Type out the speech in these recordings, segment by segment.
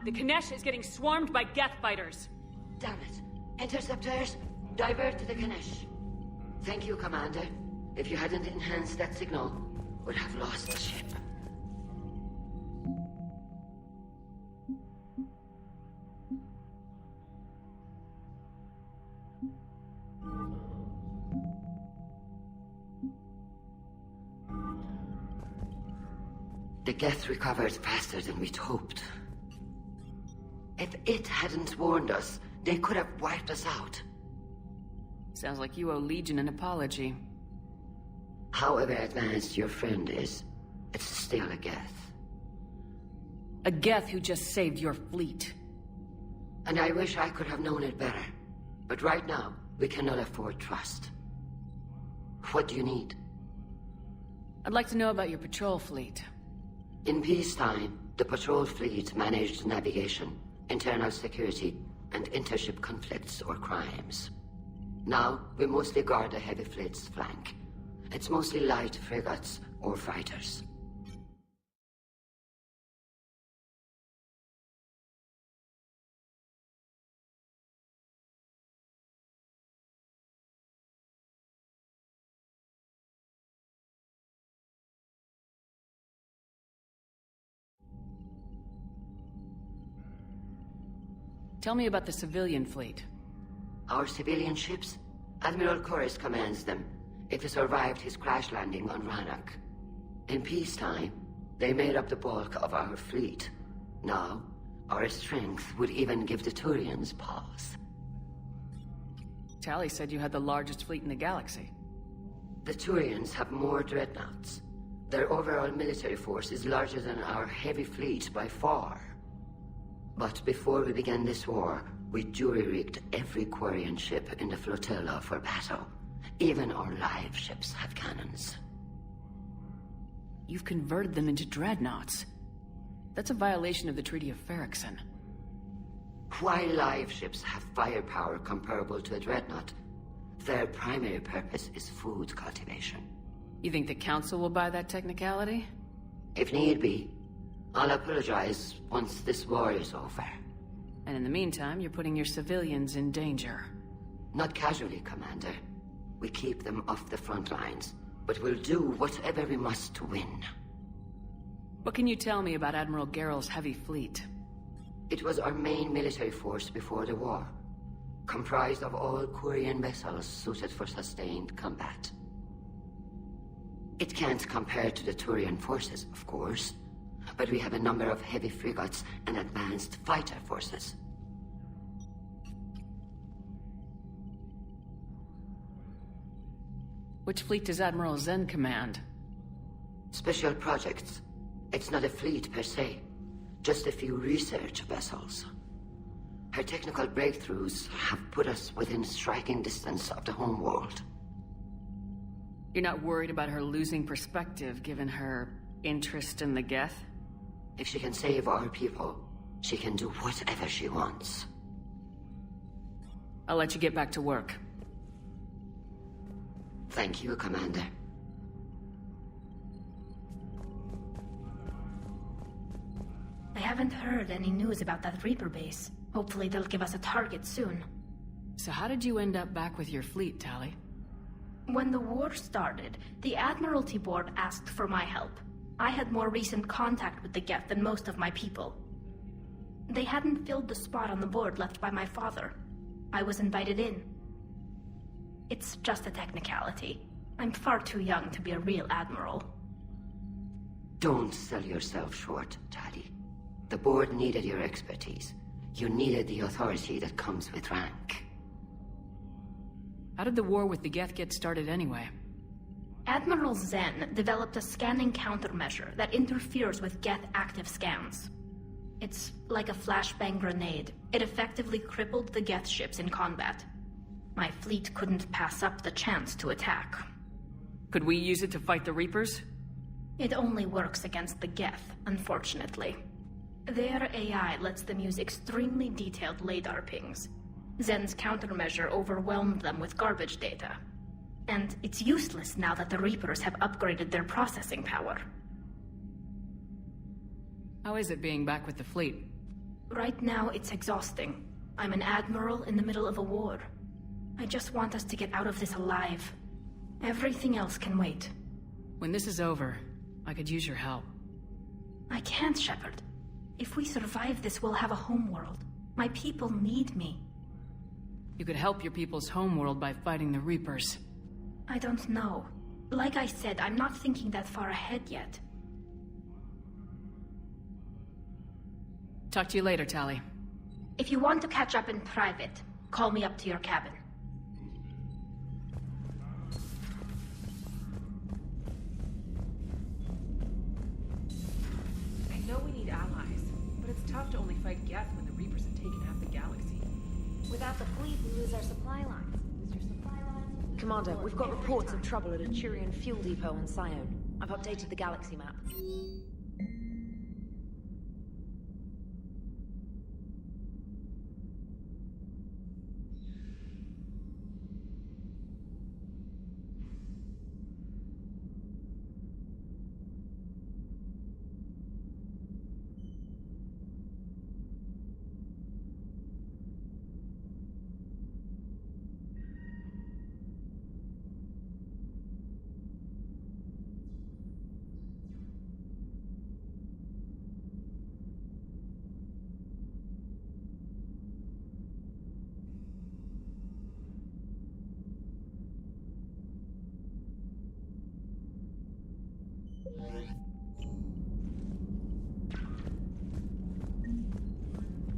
The Kanesh is getting swarmed by Geth fighters. Damn it. Interceptors, divert to the Kanesh. Thank you, Commander. If you hadn't enhanced that signal, we'd have lost the ship. The Geth recovered faster than we'd hoped. If it hadn't warned us, they could have wiped us out. Sounds like you owe Legion an apology. However advanced your friend is, it's still a Geth. A Geth who just saved your fleet. And I wish I could have known it better. But right now, we cannot afford trust. What do you need? I'd like to know about your patrol fleet. In peacetime, the patrol fleet managed navigation, internal security, and intership conflicts or crimes. Now, we mostly guard the heavy fleet's flank. It's mostly light frigates or fighters. Tell me about the civilian fleet. Our civilian ships? Admiral Chorus commands them. It survived his crash landing on Rannoch. In peacetime, they made up the bulk of our fleet. Now, our strength would even give the Turians pause. Tali said you had the largest fleet in the galaxy. The Turians have more dreadnoughts. Their overall military force is larger than our heavy fleet by far. But before we began this war, we jury-rigged every Quarian ship in the flotilla for battle. Even our live ships have cannons. You've converted them into dreadnoughts. That's a violation of the Treaty of Ferrixon. While live ships have firepower comparable to a dreadnought, their primary purpose is food cultivation. You think the Council will buy that technicality? If need be. I'll apologize once this war is over. And in the meantime, you're putting your civilians in danger. Not casually, Commander. We keep them off the front lines, but we'll do whatever we must to win. What can you tell me about Admiral Geral's heavy fleet? It was our main military force before the war, comprised of all Quarian vessels suited for sustained combat. It can't compare to the Turian forces, of course, but we have a number of heavy frigates and advanced fighter forces. Which fleet does Admiral Zen command? Special projects. It's not a fleet per se, just a few research vessels. Her technical breakthroughs have put us within striking distance of the homeworld. You're not worried about her losing perspective given her interest in the Geth? If she can save our people, she can do whatever she wants. I'll let you get back to work. Thank you, Commander. I haven't heard any news about that Reaper base. Hopefully they'll give us a target soon. So how did you end up back with your fleet, Tali? When the war started, the Admiralty Board asked for my help. I had more recent contact with the Geth than most of my people. They hadn't filled the spot on the board left by my father. I was invited in. It's just a technicality. I'm far too young to be a real admiral. Don't sell yourself short, Tali. The board needed your expertise. You needed the authority that comes with rank. How did the war with the Geth get started anyway? Admiral Zen developed a scanning countermeasure that interferes with Geth active scans. It's like a flashbang grenade. It effectively crippled the Geth ships in combat. My fleet couldn't pass up the chance to attack. Could we use it to fight the Reapers? It only works against the Geth, unfortunately. Their AI lets them use extremely detailed LiDAR pings. Zen's countermeasure overwhelmed them with garbage data. And it's useless now that the Reapers have upgraded their processing power. How is it being back with the fleet? Right now, it's exhausting. I'm an admiral in the middle of a war. I just want us to get out of this alive. Everything else can wait. When this is over, I could use your help. I can't, Shepard. If we survive this, we'll have a homeworld. My people need me. You could help your people's homeworld by fighting the Reapers. I don't know. Like I said, I'm not thinking that far ahead yet. Talk to you later, Tali. If you want to catch up in private, call me up to your cabin. I know we need allies, but it's tough to only fight Geth when the Reapers have taken half the galaxy. Without the fleet, we lose our supply lines. Commander, we've got reports of trouble at a Turian fuel depot on Sion. I've updated the galaxy map.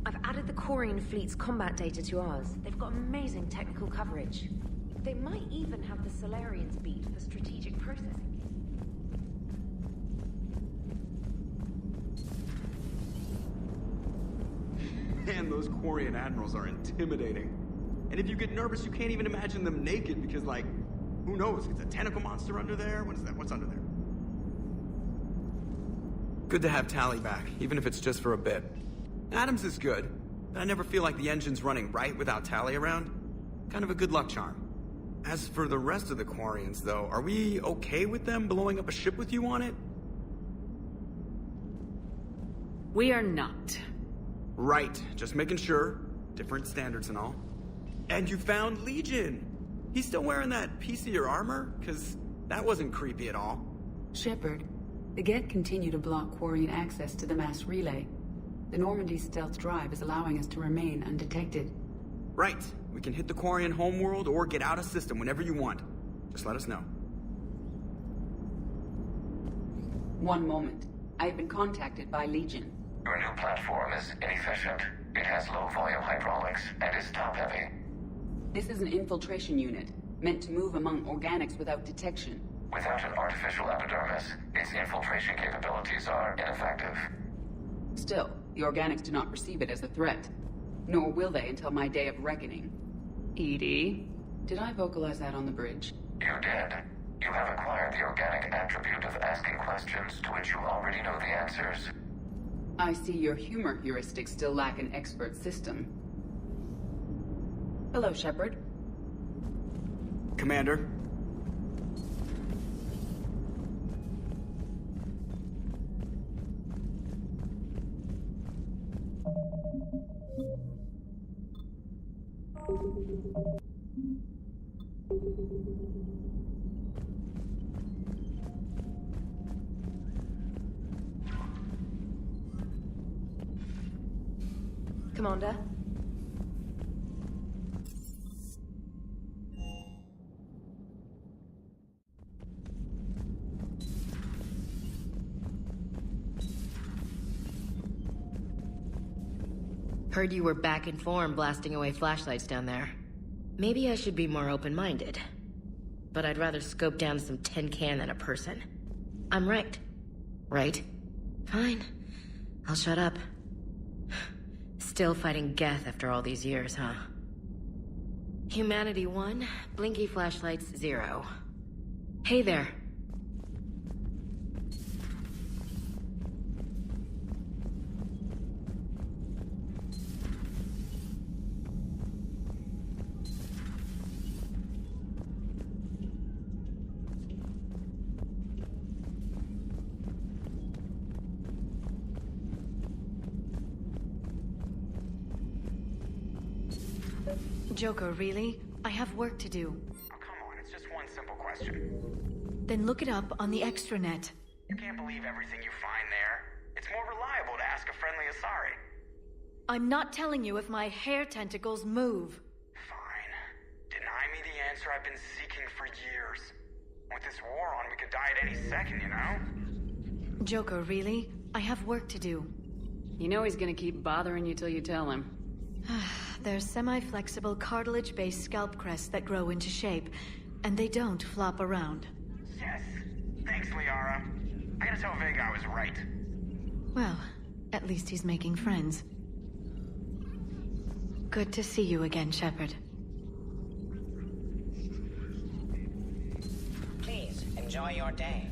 I've added the Quarian fleet's combat data to ours. They've got amazing technical coverage. They might even have the Solarians beat for strategic processing. Man, those Quarian admirals are intimidating. And if you get nervous, you can't even imagine them naked because, like, who knows? It's a tentacle monster under there? What is that? What's under there? Good to have Tali back, even if it's just for a bit. Adams is good, but I never feel like the engine's running right without Tali around. Kind of a good luck charm. As for the rest of the Quarians, though, are we okay with them blowing up a ship with you on it? We are not. Right, just making sure. Different standards and all. And you found Legion! He's still wearing that piece-of-your armor? Because that wasn't creepy at all. Shepard, the Geth continue to block Quarian access to the mass relay. The Normandy stealth drive is allowing us to remain undetected. Right. We can hit the Quarian homeworld or get out of system whenever you want. Just let us know. One moment. I've been contacted by Legion. Your new platform is inefficient. It has low-volume hydraulics and is top-heavy. This is an infiltration unit, meant to move among organics without detection. Without an artificial epidermis, its infiltration capabilities are ineffective. Still, the organics do not perceive it as a threat. Nor will they until my day of reckoning. Edie? Did I vocalize that on the bridge? You did. You have acquired the organic attribute of asking questions to which you already know the answers. I see your humor heuristics still lack an expert system. Hello, Shepard. Commander. Commander? Heard you were back in form blasting away flashlights down there. Maybe I should be more open-minded. But I'd rather scope down some tin can than a person. I'm right. Right? Fine. I'll shut up. Still fighting Geth after all these years, huh? Humanity 1, blinky flashlights 0. Hey there. Joker, really? I have work to do. Oh, come on, it's just one simple question. Then look it up on the extranet. You can't believe everything you find there. It's more reliable to ask a friendly Asari. I'm not telling you if my hair tentacles move. Fine. Deny me the answer I've been seeking for years. With this war on, we could die at any second, you know? Joker, really? I have work to do. You know he's gonna keep bothering you till you tell him. They're semi-flexible cartilage-based scalp crests that grow into shape, and they don't flop around. Yes. Thanks, Liara. I gotta tell Vega I was right. Well, at least he's making friends. Good to see you again, Shepard. Please, enjoy your day.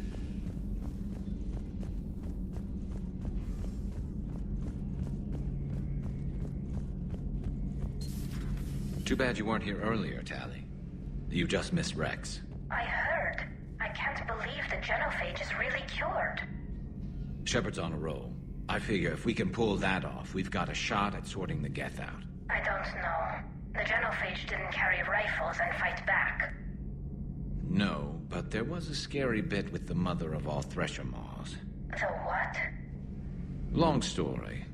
Too bad you weren't here earlier, Tali. You just missed Rex. I heard. I can't believe the genophage is really cured. Shepard's on a roll. I figure if we can pull that off, we've got a shot at sorting the Geth out. I don't know. The genophage didn't carry rifles and fight back. No, but there was a scary bit with the mother of all Thresher Maws. The what? Long story.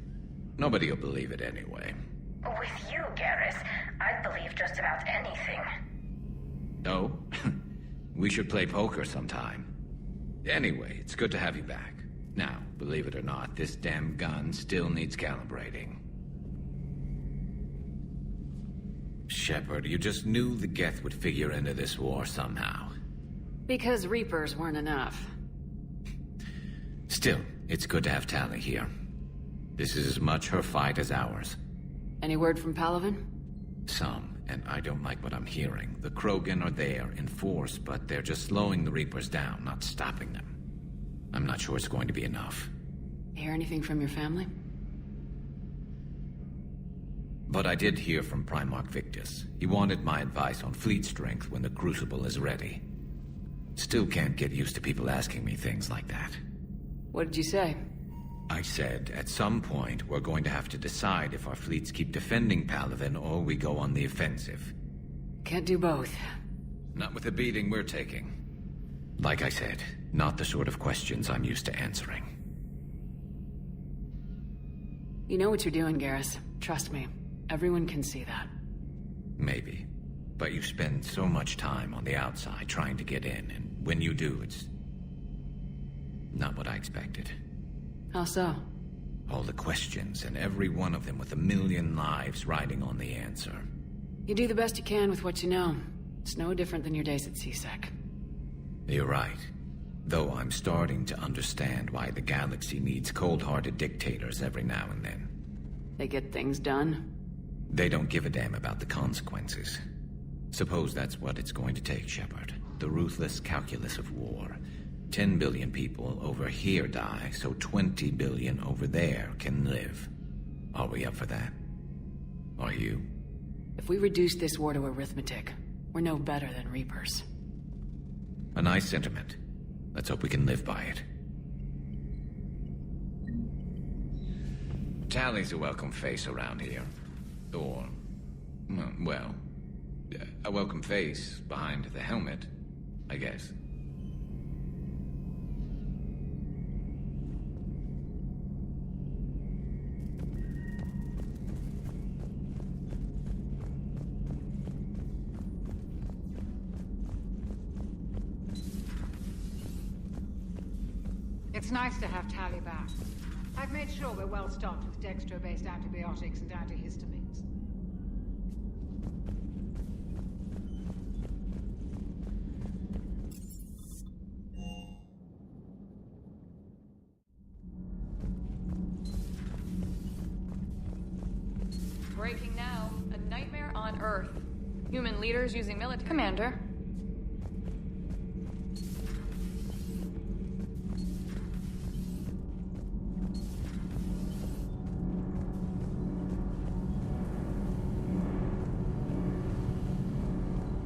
Nobody will believe it anyway. With you, Garrus, I'd believe just about anything. No? We should play poker sometime. Anyway, it's good to have you back. Now, believe it or not, this damn gun still needs calibrating. Shepard, you just knew the Geth would figure into this war somehow. Because Reapers weren't enough. Still, it's good to have Tali here. This is as much her fight as ours. Any word from Palaven? Some, and I don't like what I'm hearing. The Krogan are there in force, but they're just slowing the Reapers down, not stopping them. I'm not sure it's going to be enough. Hear anything from your family? But I did hear from Primarch Victus. He wanted my advice on fleet strength when the Crucible is ready. Still can't get used to people asking me things like that. What did you say? I said, at some point, we're going to have to decide if our fleets keep defending Palaven or we go on the offensive. Can't do both. Not with the beating we're taking. Like I said, not the sort of questions I'm used to answering. You know what you're doing, Garrus. Trust me. Everyone can see that. Maybe. But you spend so much time on the outside trying to get in, and when you do, it's not what I expected. How so? All the questions, and every one of them with 1,000,000 lives riding on the answer. You do the best you can with what you know. It's no different than your days at CSEC. You're right. Though I'm starting to understand why the galaxy needs cold-hearted dictators every now and then. They get things done? They don't give a damn about the consequences. Suppose that's what it's going to take, Shepard. The ruthless calculus of war. 10 billion people over here die, so 20 billion over there can live. Are we up for that? Are you? If we reduce this war to arithmetic, we're no better than Reapers. A nice sentiment. Let's hope we can live by it. Tali's a welcome face around here. Or, well, a welcome face behind the helmet, I guess. It's nice to have Tali back. I've made sure we're well stocked with dextro-based antibiotics and antihistamines. Breaking now. A nightmare on Earth. Human leaders using military... Commander.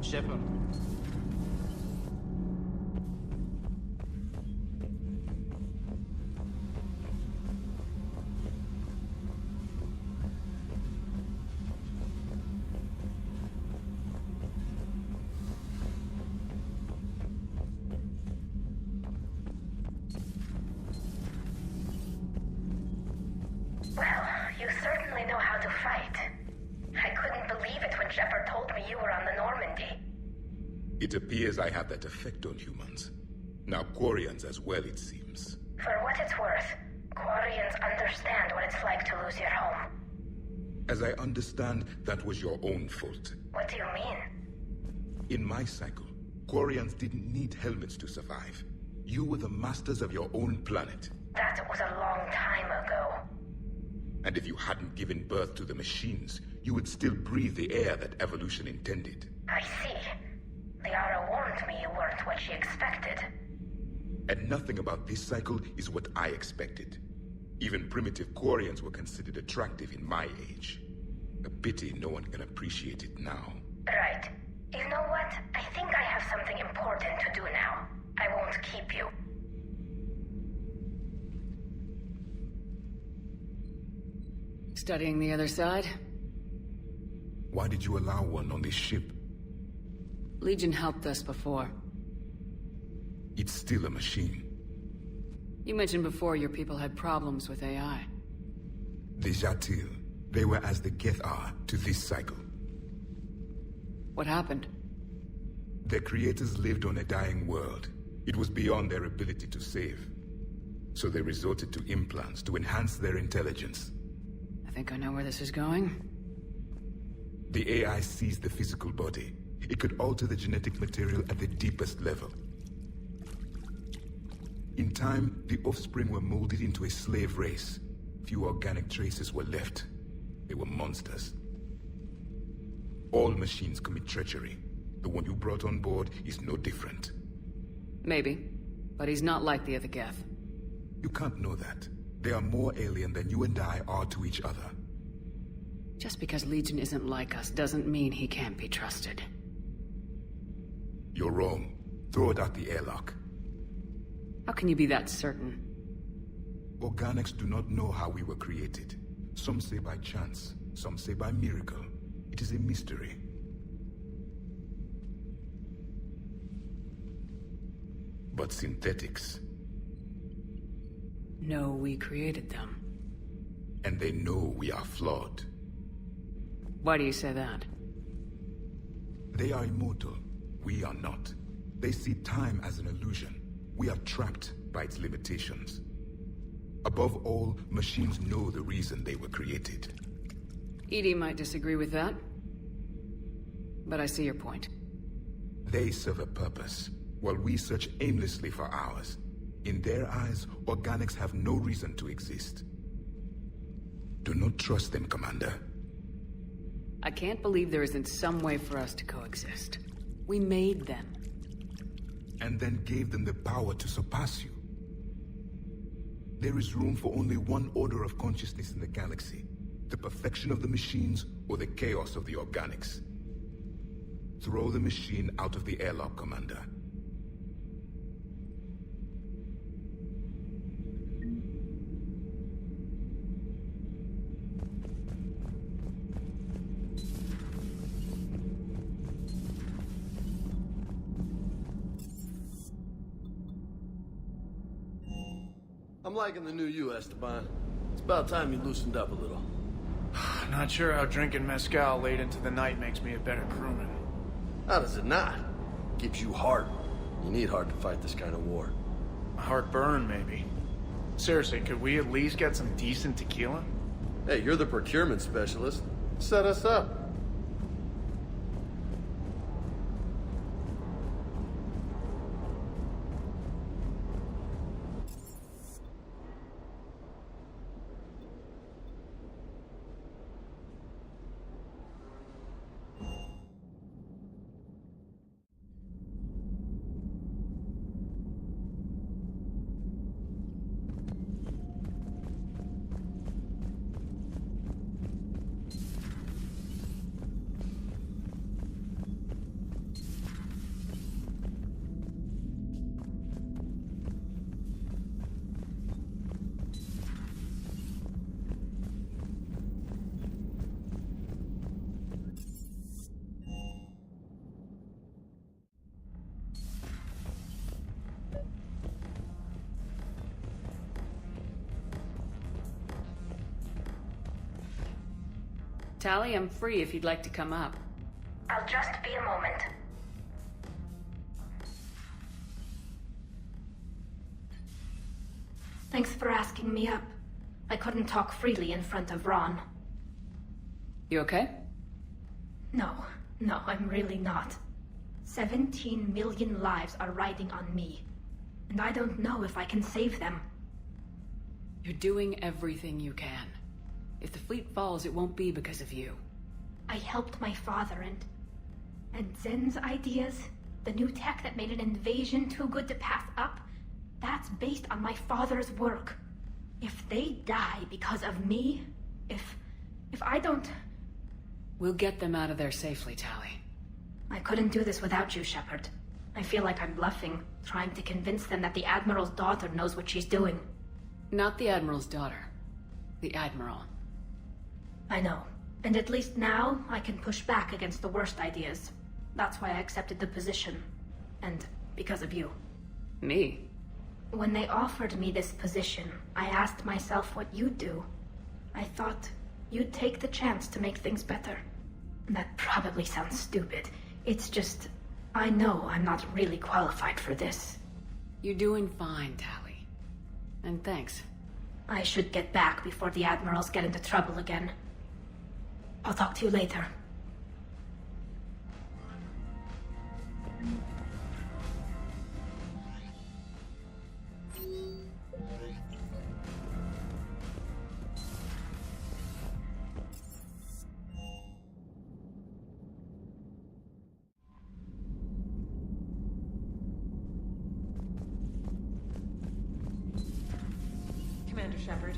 Shepard. It appears I have that effect on humans. Now Quarians as well, it seems. For what it's worth, Quarians understand what it's like to lose your home. As I understand, that was your own fault. What do you mean? In my cycle, Quarians didn't need helmets to survive. You were the masters of your own planet. That was a long time ago. And if you hadn't given birth to the machines, you would still breathe the air that evolution intended. I see. Liara warned me you weren't what she expected. And nothing about this cycle is what I expected. Even primitive Quarians were considered attractive in my age. A pity no one can appreciate it now. Right. You know what? I think I have something important to do now. I won't keep you. Studying the other side? Why did you allow one on this ship? Legion helped us before. It's still a machine. You mentioned before your people had problems with AI. The Jatil. They were as the Geth are to this cycle. What happened? Their creators lived on a dying world. It was beyond their ability to save. So they resorted to implants to enhance their intelligence. I think I know where this is going. The AI seized the physical body. It could alter the genetic material at the deepest level. In time, the offspring were molded into a slave race. Few organic traces were left. They were monsters. All machines commit treachery. The one you brought on board is no different. Maybe, but he's not like the other Geth. You can't know that. They are more alien than you and I are to each other. Just because Legion isn't like us doesn't mean he can't be trusted. You're wrong. Throw it out the airlock. How can you be that certain? Organics do not know how we were created. Some say by chance, some say by miracle. It is a mystery. But synthetics... No, we created them. And they know we are flawed. Why do you say that? They are immortal. We are not. They see time as an illusion. We are trapped by its limitations. Above all, machines know the reason they were created. EDI might disagree with that. But I see your point. They serve a purpose, while we search aimlessly for ours. In their eyes, organics have no reason to exist. Do not trust them, Commander. I can't believe there isn't some way for us to coexist. We made them. And then gave them the power to surpass you. There is room for only one order of consciousness in the galaxy. The perfection of the machines or the chaos of the organics. Throw the machine out of the airlock, Commander. I'm liking the new you, Esteban. It's about time you loosened up a little. Not sure how drinking mezcal late into the night makes me a better crewman. How does it not? Keeps you heart. You need heart to fight this kind of war. Heartburn, maybe. Seriously, could we at least get some decent tequila? Hey, you're the procurement specialist. Set us up. Tali, I'm free if you'd like to come up. I'll just be a moment. Thanks for asking me up. I couldn't talk freely in front of Ron. You okay? No, I'm really not. 17 million lives are riding on me, and I don't know if I can save them. You're doing everything you can. If the fleet falls, it won't be because of you. I helped my father and Zen's ideas, the new tech that made an invasion too good to pass up, that's based on my father's work. If they die because of me, if I don't... We'll get them out of there safely, Tali. I couldn't do this without you, Shepard. I feel like I'm bluffing, trying to convince them that the Admiral's daughter knows what she's doing. Not the Admiral's daughter. The Admiral. I know. And at least now, I can push back against the worst ideas. That's why I accepted the position. And because of you. Me? When they offered me this position, I asked myself what you'd do. I thought you'd take the chance to make things better. That probably sounds stupid. It's just, I know I'm not really qualified for this. You're doing fine, Tali. And thanks. I should get back before the Admirals get into trouble again. I'll talk to you later. Commander Shepard.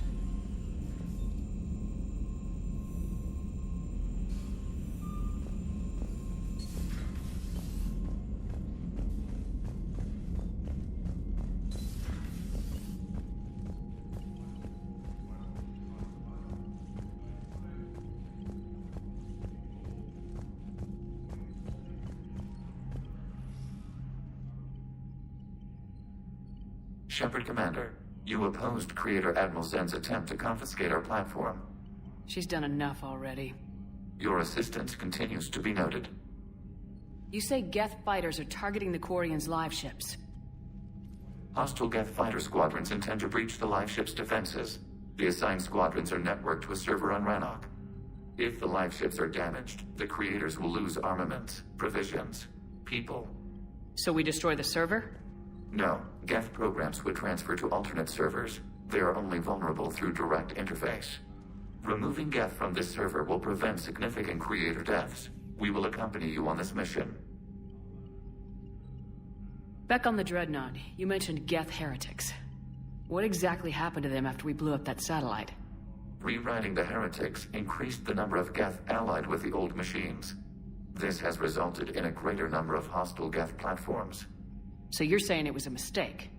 Shepard Commander, you opposed Creator Admiral Zen's attempt to confiscate our platform. She's done enough already. Your assistance continues to be noted. You say Geth fighters are targeting the Quarians' live ships. Hostile Geth fighter squadrons intend to breach the live ship's defenses. The assigned squadrons are networked to a server on Rannoch. If the live ships are damaged, the Creators will lose armaments, provisions, people. So we destroy the server? No, Geth programs would transfer to alternate servers. They are only vulnerable through direct interface. Removing Geth from this server will prevent significant Creator deaths. We will accompany you on this mission. Back on the Dreadnought, you mentioned Geth heretics. What exactly happened to them after we blew up that satellite? Rewriting the heretics increased the number of Geth allied with the old machines. This has resulted in a greater number of hostile Geth platforms. So you're saying it was a mistake?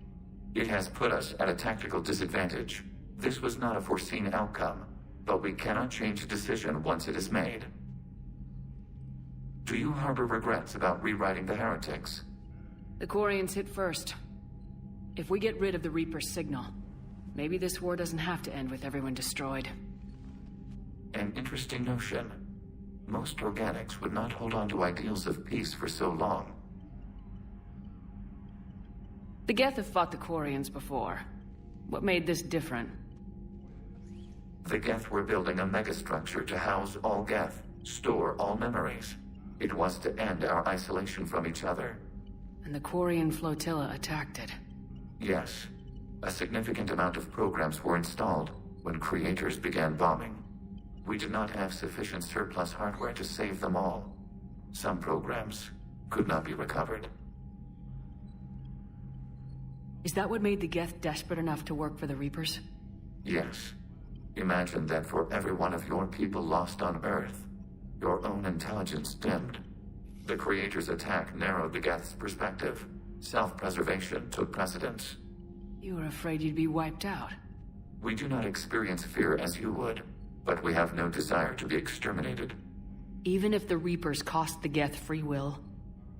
It has put us at a tactical disadvantage. This was not a foreseen outcome, but we cannot change a decision once it is made. Do you harbor regrets about rewriting the heretics? The Quarians hit first. If we get rid of the Reaper's signal, maybe this war doesn't have to end with everyone destroyed. An interesting notion. Most organics would not hold on to ideals of peace for so long. The Geth have fought the Quarians before. What made this different? The Geth were building a megastructure to house all Geth, store all memories. It was to end our isolation from each other. And the Quarian flotilla attacked it. Yes. A significant amount of programs were installed when Creators began bombing. We did not have sufficient surplus hardware to save them all. Some programs could not be recovered. Is that what made the Geth desperate enough to work for the Reapers? Yes. Imagine that for every one of your people lost on Earth, your own intelligence dimmed. The Creators' attack narrowed the Geth's perspective. Self-preservation took precedence. You were afraid you'd be wiped out. We do not experience fear as you would, but we have no desire to be exterminated. Even if the Reapers cost the Geth free will?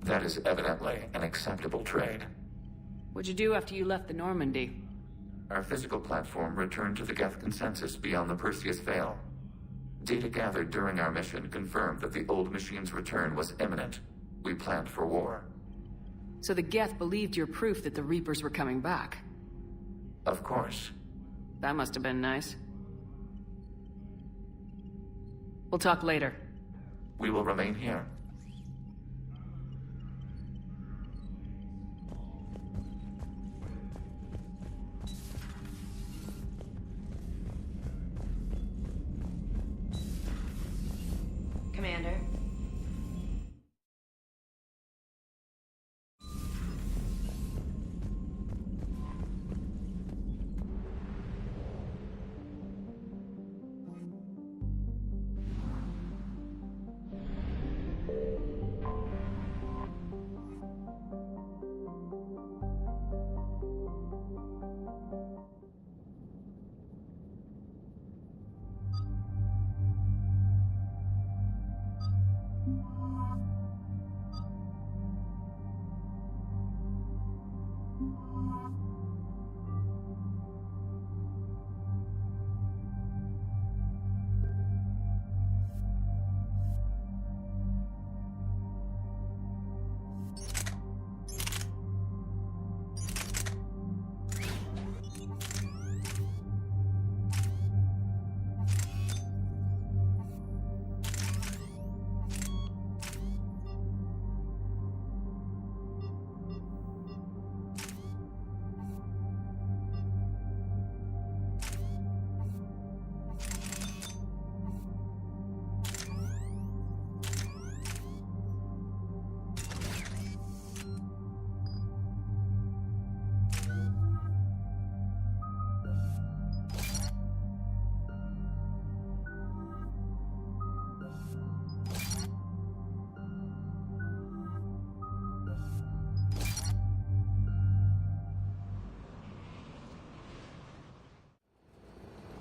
That is evidently an acceptable trade. What'd you do after you left the Normandy? Our physical platform returned to the Geth consensus beyond the Perseus Veil. Data gathered during our mission confirmed that the old machine's return was imminent. We planned for war. So the Geth believed your proof that the Reapers were coming back? Of course. That must have been nice. We'll talk later. We will remain here. Commander.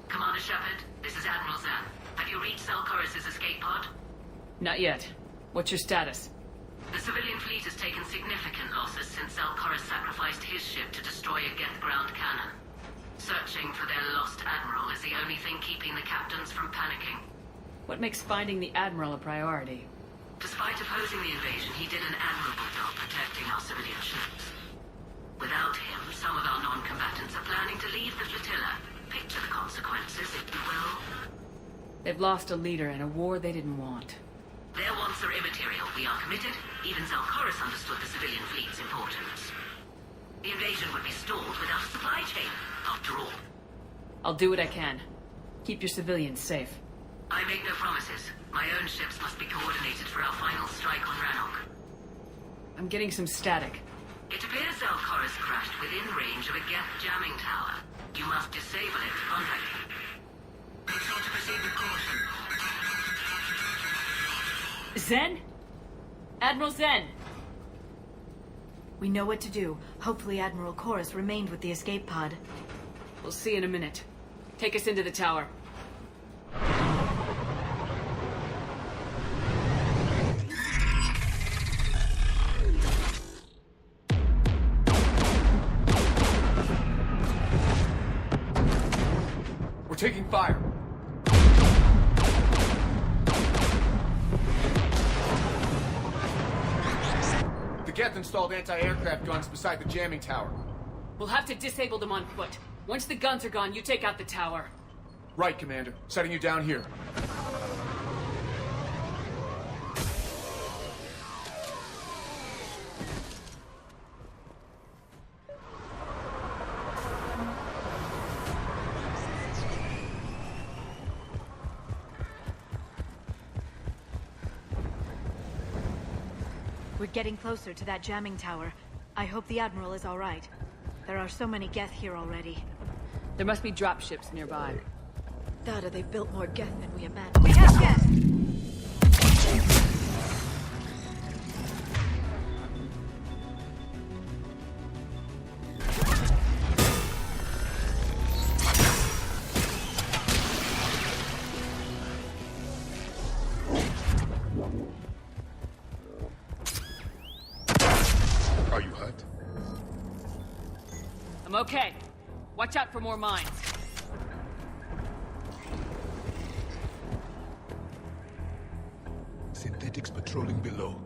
Commander Shepard, this is Admiral Zan. Have you reached Cerberus' escape pod? Not yet. What's your status? The civilian fleet has taken significant losses since Cerberus sacrificed his ship to destroy a Geth ground cannon. Searching for their lost admiral is the only thing keeping the captains from panicking. What makes finding the Admiral a priority? Despite opposing the invasion, he did an admirable job protecting our civilian ships. Without him, some of our non-combatants are planning to leave the flotilla. Picture the consequences, if you will. They've lost a leader in a war they didn't want. Their wants are immaterial. We are committed. Even Cerberus understood the civilian fleet's importance. The invasion would be stalled without a supply chain, after all. I'll do what I can. Keep your civilians safe. I make no promises. My own ships must be coordinated for our final strike on Rannoch. I'm getting some static. It appears Cerberus crashed within range of a Geth jamming tower. You must disable it to contact him. Make sure to proceed with caution. Zen? Admiral Zen! We know what to do. Hopefully Admiral Chorus remained with the escape pod. We'll see in a minute. Take us into the tower. We're taking fire. The Geth installed anti-aircraft guns beside the jamming tower. We'll have to disable them on foot. Once the guns are gone, you take out the tower. Right, Commander. Setting you down here. We're getting closer to that jamming tower. I hope the Admiral is all right. There are so many Geth here already. There must be dropships nearby. Dada, they've built more Geth than we imagined. We have Geth! Are you hurt? I'm okay. Watch out for more mines. Synthetics patrolling below.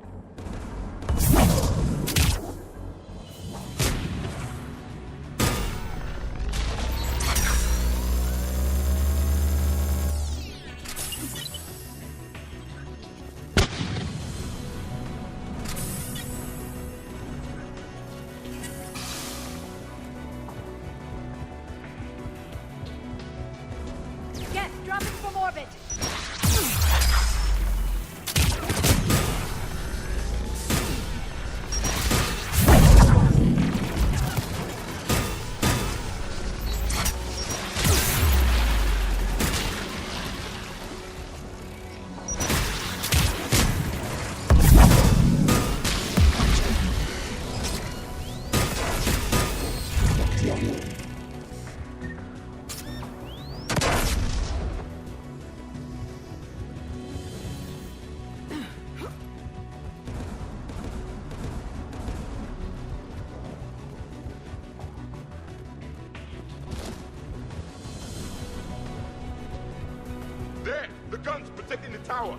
protecting the tower.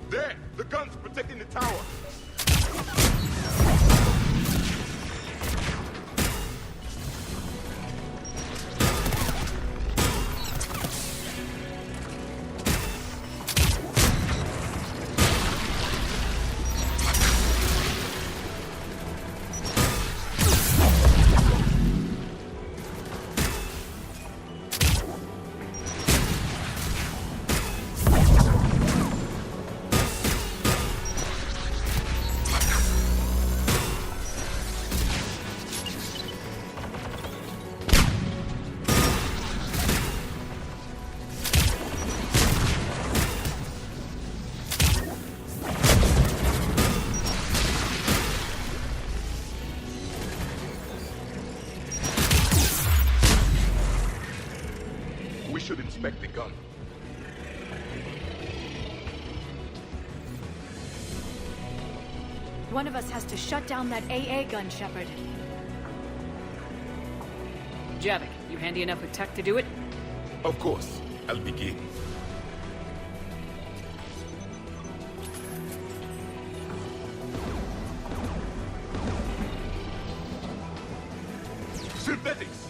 There! The guns protecting the tower! Inspect the gun. One of us has to shut down that AA gun, Shepard. Javik, you handy enough with tech to do it? Of course. I'll begin. Synthetics!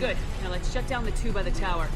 Good. Now let's shut down the two by the tower.